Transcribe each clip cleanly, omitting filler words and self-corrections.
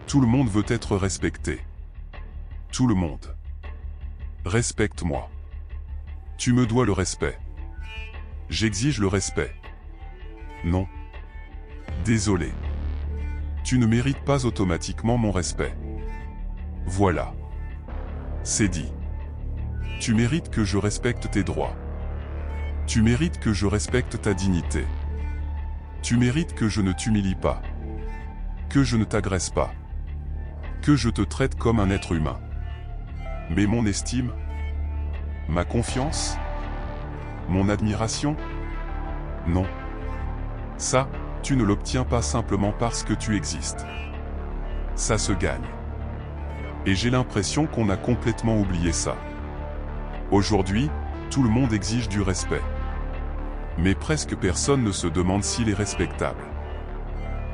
Tout le monde veut être respecté. Tout le monde. Respecte-moi. Tu me dois le respect. J'exige le respect. Non. Désolé. Tu ne mérites pas automatiquement mon respect. Voilà. C'est dit. Tu mérites que je respecte tes droits. Tu mérites que je respecte ta dignité. Tu mérites que je ne t'humilie pas. Que je ne t'agresse pas. Que je te traite comme un être humain. Mais mon estime, ma confiance, mon admiration, non. Ça, tu ne l'obtiens pas simplement parce que tu existes. Ça se gagne. Et j'ai l'impression qu'on a complètement oublié ça. Aujourd'hui, tout le monde exige du respect. Mais presque personne ne se demande s'il est respectable.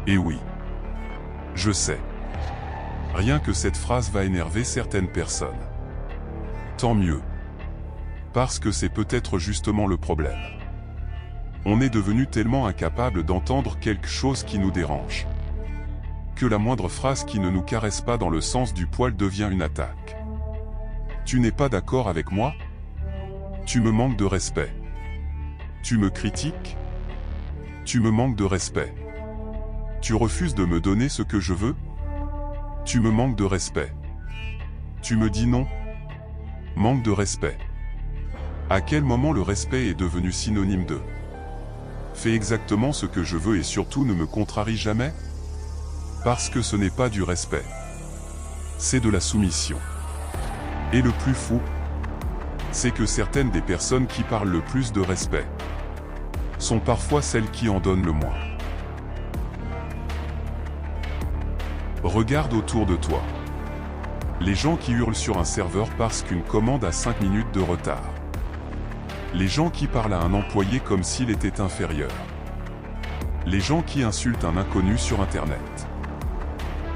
Et oui. Je sais. Rien que cette phrase va énerver certaines personnes. Tant mieux. Parce que c'est peut-être justement le problème. On est devenu tellement incapable d'entendre quelque chose qui nous dérange. Que la moindre phrase qui ne nous caresse pas dans le sens du poil devient une attaque. Tu n'es pas d'accord avec moi? Tu me manques de respect. Tu me critiques? Tu me manques de respect. Tu refuses de me donner ce que je veux? Tu me manques de respect. Tu me dis non? Manque de respect. À quel moment le respect est devenu synonyme de fais exactement ce que je veux et surtout ne me contrarie jamais? Parce que ce n'est pas du respect. C'est de la soumission. Et le plus fou, c'est que certaines des personnes qui parlent le plus de respect sont parfois celles qui en donnent le moins. Regarde autour de toi. Les gens qui hurlent sur un serveur parce qu'une commande a 5 minutes de retard. Les gens qui parlent à un employé comme s'il était inférieur. Les gens qui insultent un inconnu sur Internet.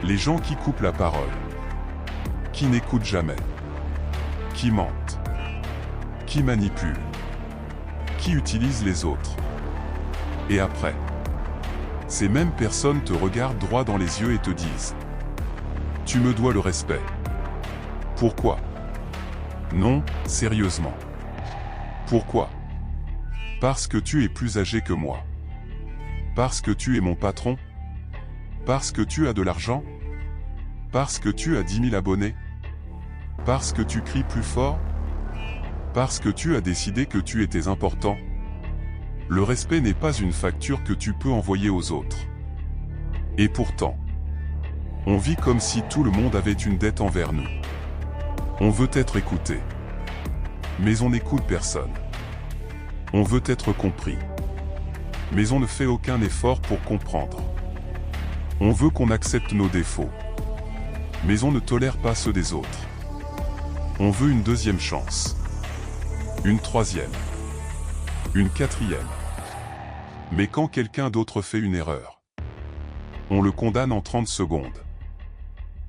Les gens qui coupent la parole. Qui n'écoutent jamais. Qui mentent. Qui manipulent. Qui utilisent les autres. Et après, ces mêmes personnes te regardent droit dans les yeux et te disent « Tu me dois le respect. » Pourquoi? Non, sérieusement. Pourquoi? Parce que tu es plus âgé que moi. Parce que tu es mon patron. Parce que tu as de l'argent. Parce que tu as 10 000 abonnés. Parce que tu cries plus fort. Parce que tu as décidé que tu étais important. Le respect n'est pas une facture que tu peux envoyer aux autres. Et pourtant, on vit comme si tout le monde avait une dette envers nous. On veut être écouté. Mais on n'écoute personne. On veut être compris. Mais on ne fait aucun effort pour comprendre. On veut qu'on accepte nos défauts. Mais on ne tolère pas ceux des autres. On veut une deuxième chance. Une troisième. Une quatrième. Mais quand quelqu'un d'autre fait une erreur, on le condamne en 30 secondes.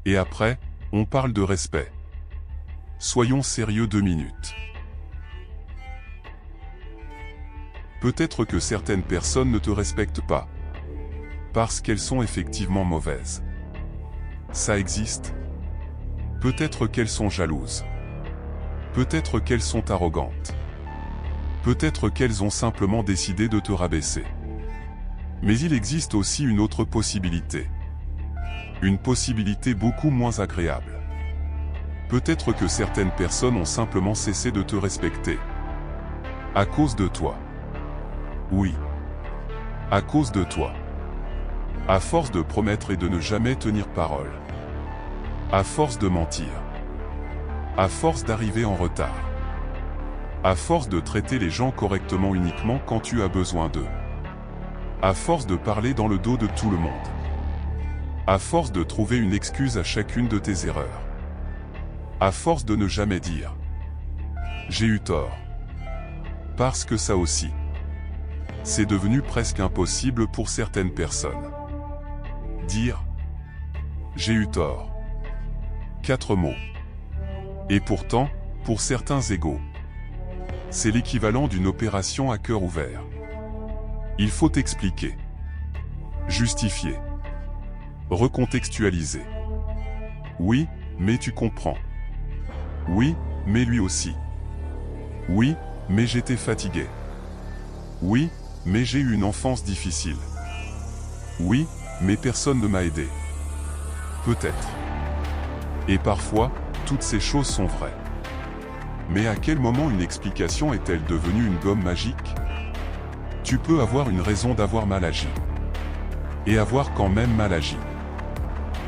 Et après, on parle de respect. Soyons sérieux 2 minutes. Peut-être que certaines personnes ne te respectent pas. Parce qu'elles sont effectivement mauvaises. Ça existe. Peut-être qu'elles sont jalouses. Peut-être qu'elles sont arrogantes. Peut-être qu'elles ont simplement décidé de te rabaisser. Mais il existe aussi une autre possibilité. Une possibilité beaucoup moins agréable. Peut-être que certaines personnes ont simplement cessé de te respecter. À cause de toi. Oui. À cause de toi. À force de promettre et de ne jamais tenir parole. À force de mentir. À force d'arriver en retard. À force de traiter les gens correctement uniquement quand tu as besoin d'eux. À force de parler dans le dos de tout le monde. À force de trouver une excuse à chacune de tes erreurs. À force de ne jamais dire « J'ai eu tort ». Parce que ça aussi, c'est devenu presque impossible pour certaines personnes. Dire « J'ai eu tort ». 4 mots. Et pourtant, pour certains égos, c'est l'équivalent d'une opération à cœur ouvert. Il faut expliquer, justifier, recontextualiser, Oui, mais tu comprends. Oui, mais lui aussi. Oui, mais j'étais fatigué. Oui, mais j'ai eu une enfance difficile. Oui, mais personne ne m'a aidé. Peut-être. Et parfois, toutes ces choses sont vraies. Mais à quel moment une explication est-elle devenue une gomme magique? Tu peux avoir une raison d'avoir mal agi. Et avoir quand même mal agi.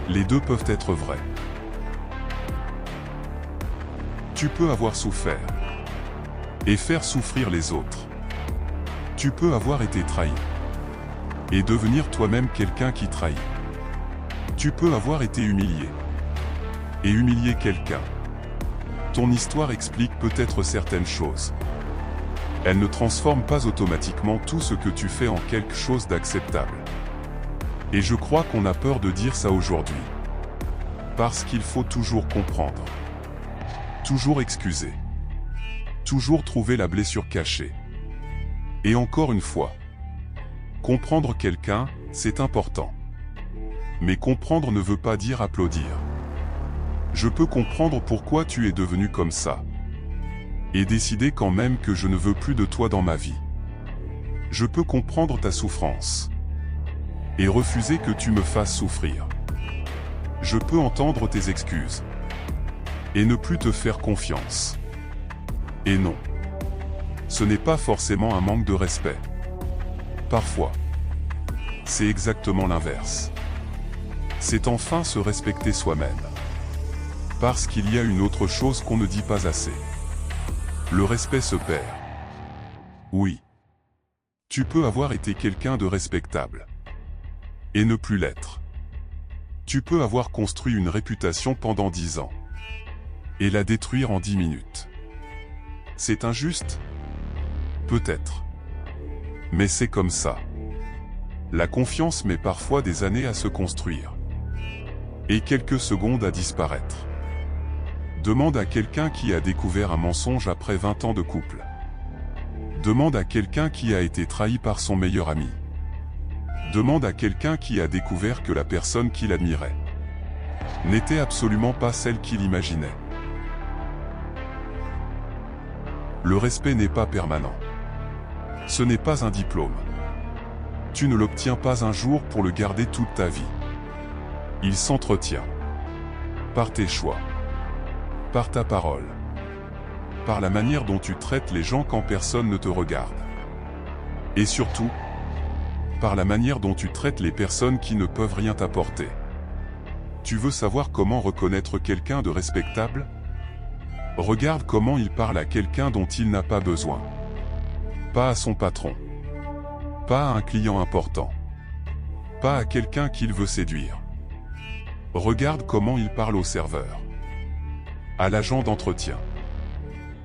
Les deux peuvent être vrais. Tu peux avoir souffert. Et faire souffrir les autres. Tu peux avoir été trahi. Et devenir toi-même quelqu'un qui trahit. Tu peux avoir été humilié. Et humilier quelqu'un. Ton histoire explique peut-être certaines choses. Elle ne transforme pas automatiquement tout ce que tu fais en quelque chose d'acceptable. Et je crois qu'on a peur de dire ça aujourd'hui. Parce qu'il faut toujours comprendre. Toujours excuser. Toujours trouver la blessure cachée. Et encore une fois, comprendre quelqu'un, c'est important. Mais comprendre ne veut pas dire applaudir. Je peux comprendre pourquoi tu es devenu comme ça. Et décider quand même que je ne veux plus de toi dans ma vie. Je peux comprendre ta souffrance. Et refuser que tu me fasses souffrir. Je peux entendre tes excuses. Et ne plus te faire confiance. Et non. Ce n'est pas forcément un manque de respect. Parfois. C'est exactement l'inverse. C'est enfin se respecter soi-même. Parce qu'il y a une autre chose qu'on ne dit pas assez. Le respect se perd. Oui. Tu peux avoir été quelqu'un de respectable. Et ne plus l'être. Tu peux avoir construit une réputation pendant 10 ans. Et la détruire en 10 minutes. C'est injuste? Peut-être. Mais c'est comme ça. La confiance met parfois des années à se construire. Et quelques secondes à disparaître. Demande à quelqu'un qui a découvert un mensonge après 20 ans de couple. Demande à quelqu'un qui a été trahi par son meilleur ami. Demande à quelqu'un qui a découvert que la personne qu'il admirait n'était absolument pas celle qu'il imaginait. Le respect n'est pas permanent. Ce n'est pas un diplôme. Tu ne l'obtiens pas un jour pour le garder toute ta vie. Il s'entretient. Par tes choix. Par ta parole. Par la manière dont tu traites les gens quand personne ne te regarde. Et surtout, par la manière dont tu traites les personnes qui ne peuvent rien t'apporter. Tu veux savoir comment reconnaître quelqu'un de respectable? Regarde comment il parle à quelqu'un dont il n'a pas besoin. Pas à son patron. Pas à un client important. Pas à quelqu'un qu'il veut séduire. Regarde comment il parle au serveur. À l'agent d'entretien.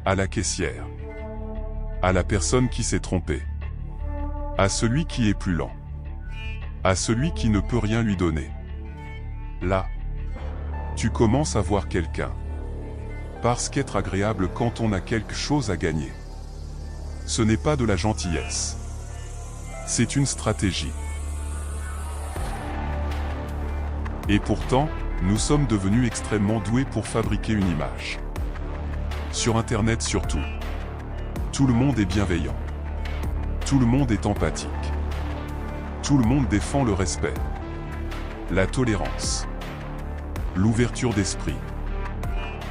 À la caissière. À la personne qui s'est trompée. À celui qui est plus lent. À celui qui ne peut rien lui donner. Là, tu commences à voir quelqu'un. Parce qu'être agréable quand on a quelque chose à gagner, ce n'est pas de la gentillesse. C'est une stratégie. Et pourtant, nous sommes devenus extrêmement doués pour fabriquer une image. Sur Internet surtout. Tout le monde est bienveillant. Tout le monde est empathique. Tout le monde défend le respect. La tolérance. L'ouverture d'esprit.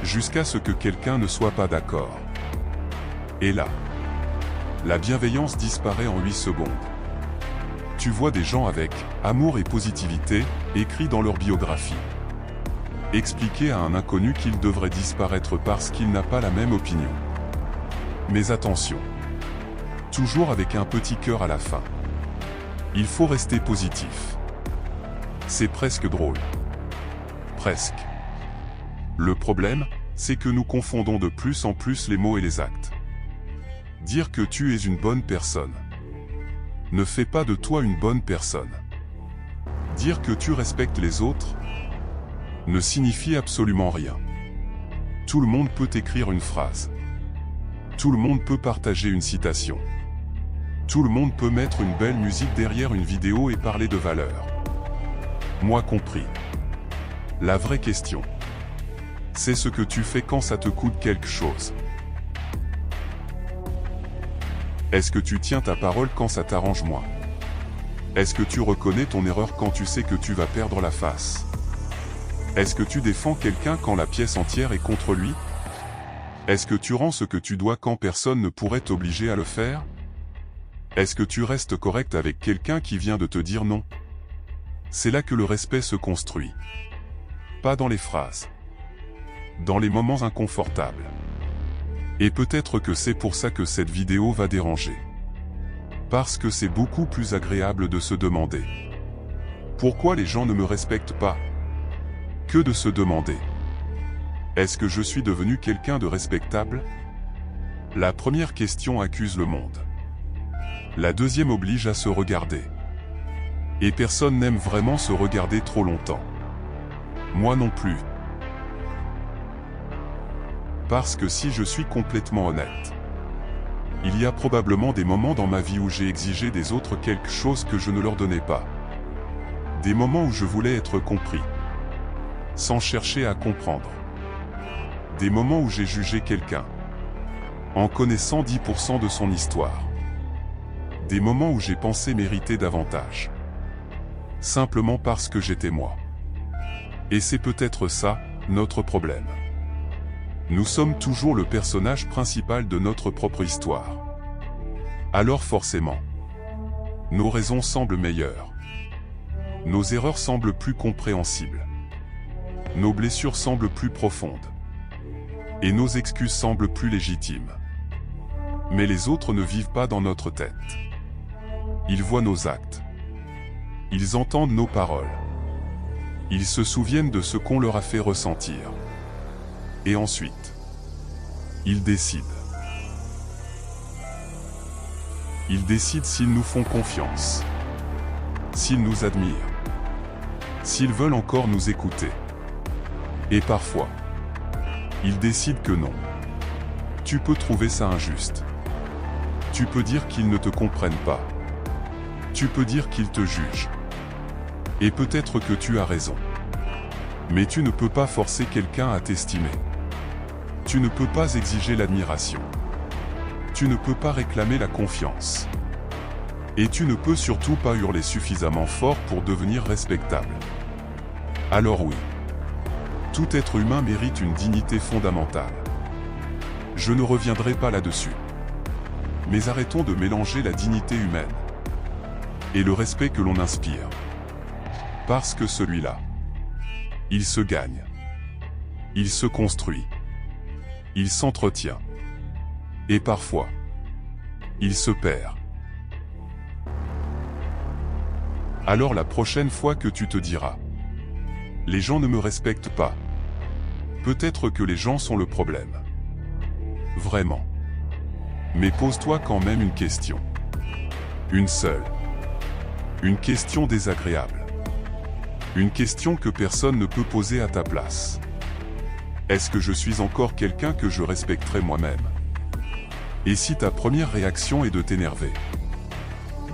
Jusqu'à ce que quelqu'un ne soit pas d'accord. Et là, la bienveillance disparaît en 8 secondes. Tu vois des gens avec « amour et positivité » écrit dans leur biographie. Expliquer à un inconnu qu'il devrait disparaître parce qu'il n'a pas la même opinion. Mais attention. Toujours avec un petit cœur à la fin. Il faut rester positif. C'est presque drôle. Presque. Le problème, c'est que nous confondons de plus en plus les mots et les actes. Dire que tu es une bonne personne ne fait pas de toi une bonne personne. Dire que tu respectes les autres ne signifie absolument rien. Tout le monde peut écrire une phrase. Tout le monde peut partager une citation. Tout le monde peut mettre une belle musique derrière une vidéo et parler de valeurs. Moi compris. La vraie question C'est ce que tu fais quand ça te coûte quelque chose. Est-ce que tu tiens ta parole quand ça t'arrange moins? Est-ce que tu reconnais ton erreur quand tu sais que tu vas perdre la face? Est-ce que tu défends quelqu'un quand la pièce entière est contre lui? Est-ce que tu rends ce que tu dois quand personne ne pourrait t'obliger à le faire? Est-ce que tu restes correct avec quelqu'un qui vient de te dire non? C'est là que le respect se construit. Pas dans les phrases. Dans les moments inconfortables. Et peut-être que c'est pour ça que cette vidéo va déranger. Parce que c'est beaucoup plus agréable de se demander pourquoi les gens ne me respectent pas, que de se demander est-ce que je suis devenu quelqu'un de respectable? La première question accuse le monde. La deuxième oblige à se regarder. Et personne n'aime vraiment se regarder trop longtemps. Moi non plus. Parce que si je suis complètement honnête, il y a probablement des moments dans ma vie où j'ai exigé des autres quelque chose que je ne leur donnais pas. Des moments où je voulais être compris, sans chercher à comprendre. Des moments où j'ai jugé quelqu'un, en connaissant 10% de son histoire. Des moments où j'ai pensé mériter davantage, simplement parce que j'étais moi. Et c'est peut-être ça, notre problème. Nous sommes toujours le personnage principal de notre propre histoire. Alors forcément, nos raisons semblent meilleures. Nos erreurs semblent plus compréhensibles. Nos blessures semblent plus profondes. Et nos excuses semblent plus légitimes. Mais les autres ne vivent pas dans notre tête. Ils voient nos actes. Ils entendent nos paroles. Ils se souviennent de ce qu'on leur a fait ressentir. Et ensuite, ils décident. Ils décident s'ils nous font confiance, s'ils nous admirent, s'ils veulent encore nous écouter. Et parfois, ils décident que non. Tu peux trouver ça injuste. Tu peux dire qu'ils ne te comprennent pas. Tu peux dire qu'ils te jugent. Et peut-être que tu as raison. Mais tu ne peux pas forcer quelqu'un à t'estimer. Tu ne peux pas exiger l'admiration. Tu ne peux pas réclamer la confiance. Et tu ne peux surtout pas hurler suffisamment fort pour devenir respectable. Alors oui, tout être humain mérite une dignité fondamentale. Je ne reviendrai pas là-dessus. Mais arrêtons de mélanger la dignité humaine et le respect que l'on inspire. Parce que celui-là, il se gagne. Il se construit. Il s'entretient. Et parfois, il se perd. Alors la prochaine fois que tu te diras « Les gens ne me respectent pas », peut-être que les gens sont le problème. Vraiment. Mais pose-toi quand même une question. Une seule. Une question désagréable. Une question que personne ne peut poser à ta place. Est-ce que je suis encore quelqu'un que je respecterai moi-même? Et si ta première réaction est de t'énerver,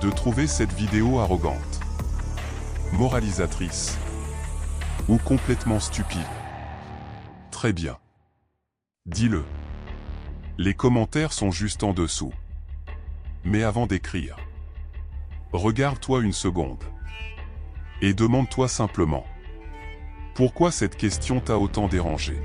de trouver cette vidéo arrogante, moralisatrice, ou complètement stupide, très bien. Dis-le. Les commentaires sont juste en dessous. Mais avant d'écrire, regarde-toi une seconde. Et demande-toi simplement, pourquoi cette question t'a autant dérangé ?